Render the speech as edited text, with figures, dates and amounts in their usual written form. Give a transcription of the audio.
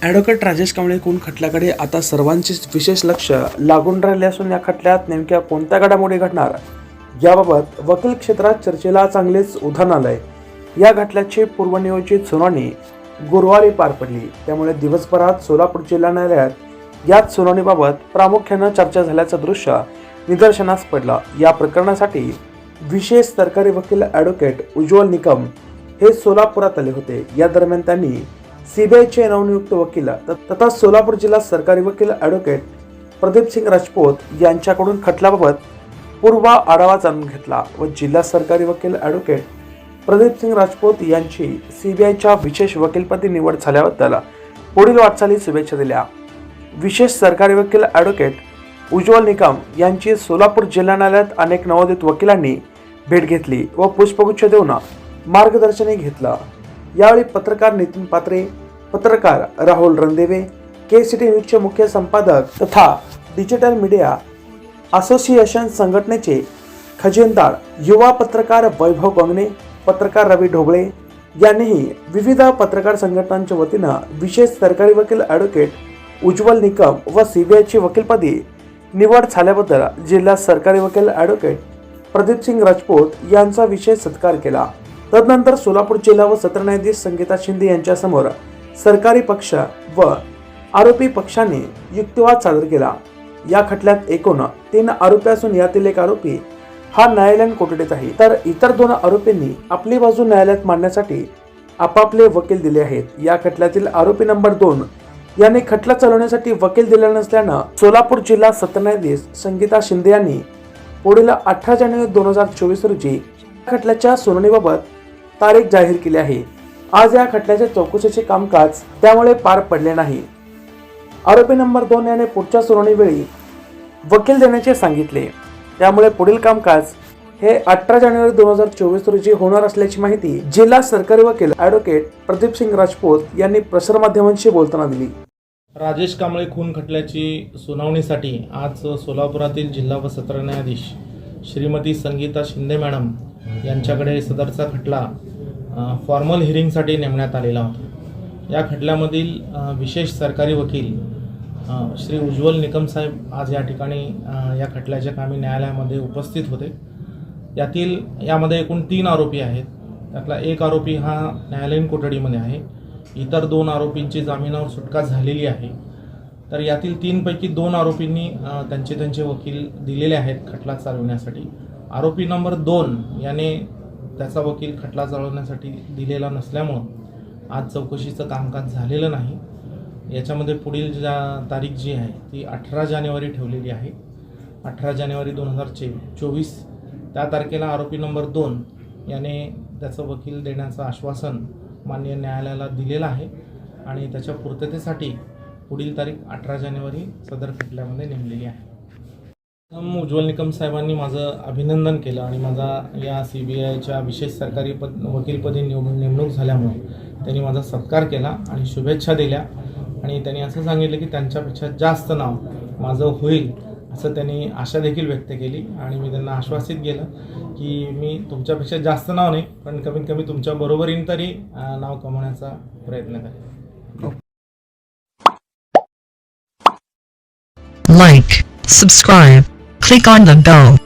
Advocate Rajesh Kamble खून खटल्याकडे आता सर्वांचेच विशेष लक्ष लागून राहिले असून या खटल्यात नेमक्या कोणत्या घडामोडी घडणार याबाबत वकील क्षेत्रात चर्चेला चांगलेच उधाण आलंय। या खटल्याची पूर्वनियोजित सुनावणी गुरुवारी पार पडली, त्यामुळे दिवसभरात सोलापूर जिल्हा न्यायालयात याच सुनावणीबाबत प्रामुख्याने चर्चा झाल्याचं दृश्य निदर्शनास पडलं। या प्रकरणासाठी विशेष सरकारी वकील ॲडव्होकेट उज्ज्वल निकम हे सोलापुरात आले होते। या दरम्यान त्यांनी सीबीआयचे नवनियुक्त वकील तथा सोलापूर जिल्हा सरकारी वकील ॲडव्होकेट प्रदीप सिंग राजपूत यांच्याकडून खटल्याबाबत पूर्व आढावा जाणून घेतला व जिल्हा सरकारी वकील ॲडव्होकेट प्रदीप सिंग राजपूत यांची सीबीआयच्या विशेष वकीलपदी निवड झाल्याबद्दल पुढील वाटचाली शुभेच्छा दिल्या। विशेष सरकारी वकील ॲडव्होकेट उज्ज्वल निकम यांची सोलापूर जिल्हा न्यायालयात अनेक नवोदित वकिलांनी भेट घेतली व पुष्पगुच्छ देऊन मार्गदर्शनही घेतलं। यावेळी पत्रकार नितीन पात्रे, पत्रकार राहुल रणदेवे, के-सिटी न्यूजचे मुख्य संपादक तथा डिजिटल मीडिया असोसिएशन संघटनेचे खजिनदार युवा पत्रकार वैभव गंगणे, पत्रकार रवी ढोबळे यांनीही विविध पत्रकार संघटनांच्या वतीनं विशेष सरकारी वकील ॲडव्होकेट उज्ज्वल निकम व सीबीआयची वकीलपदी निवड झाल्याबद्दल जिल्हा सरकारी वकील ॲडव्होकेट प्रदीप सिंग राजपूत यांचा विशेष सत्कार केला। तदनंतर सोलापूर जिल्हा व सत्र न्यायाधीश संगीता शिंदे यांच्यासमोर सरकारी पक्ष व आरोपी पक्षांनी युक्तिवाद सादर केला। या खटल्यात एकूण 3 आरोपी असून यातील एक आरोपी हा न्यायालयीन कोठडीत आहे, तर इतर 2 आरोपींनी आपली बाजू न्यायालयात मांडण्यासाठी आपापले वकील दिले आहेत। या खटल्यातील आरोपी नंबर 2 यांनी खटला चालवण्यासाठी वकील दिला नसल्यानं सोलापूर जिल्हा सत्र न्यायाधीश संगीता शिंदे यांनी पुढील 18 जानेवारी 2024 रोजी खटल्याच्या सुनावणीबाबत तारीख जाहीर केली आहे। आज या खटल्याच्या चौकशीचे कामकाज त्यामुळे पार पडले नाही। आरोपी नंबर 2 याने पुढच्या सुनावणीवेळी वकील देण्याचे सांगितले, त्यामुळे पुढील कामकाज हे 18 जानेवारी 2024 रोजी होणार असल्याची माहिती जिल्हा सरकारी वकील ॲडव्होकेट प्रदीप सिंग राजपूत यांनी प्रसारमाध्यमांशी बोलताना दिली। राजेश कांबळे खून खटल्याची सुनावणीसाठी आज सोलापुरातील जिल्हा व सत्र न्यायाधीश श्रीमती संगीता शिंदे मॅडम यांच्याकडे सदरचा खटला फॉर्मल हिअरिंगसाठी नेमण्यात आलेला होता। या खटल्यामधील विशेष सरकारी वकील श्री उज्ज्वल निकम साहेब आज या ठिकाणी या खटल्याच्या कामी न्यायालयामध्ये उपस्थित होते। यामध्ये एकूण 3 आरोपी आहेत, त्यातला एक आरोपी हा न्यायालयीन कोठडीमध्ये आहे, इतर 2 आरोपींची जामिनावर सुटका झालेली आहे। तर यातील 3 पैकी 2 आरोपींनी त्यांचे वकील दिलेले आहेत खटला चालवण्यासाठी। आरोपी नंबर 2 याने त्याचा वकील खटला चालवण्यासाठी दिलेला नसल्यामुळं आज चौकशीचं कामकाज झालेलं नाही। याच्यामध्ये पुढील तारीख जी आहे ती 18 जानेवारी ठेवलेली आहे। 18 जानेवारी 2024 त्या तारखेला आरोपी नंबर 2 याने त्याचं वकील देण्याचं आश्वासन माननीय न्यायालयाला दिलेलं आहे आणि त्याच्या पूर्ततेसाठी पुढील तारीख 18 जानेवारी सदर खटल्यामध्ये नेमलेली आहे। उज्ज्वल निकम साहेबांनी माझं अभिनंदन केलं आणि माझा या सीबीआयच्या विशेष सरकारी वकीलपदी नेमणूक झाल्यामुळे त्यांनी माझा सत्कार केला आणि शुभेच्छा दिल्या आणि त्यांनी असं सांगितलं की त्यांच्यापेक्षा जास्त नाव माझं होईल असं त्यांनी आशा देखील व्यक्त केली आणि मी त्यांना आश्वासित केलं की मी तुमच्यापेक्षा जास्त नाव नाही पण कमीत कमी तुमच्या बरोबरीने तरी नाव कमवण्याचा प्रयत्न करेन। Like, subscribe, click on the bell.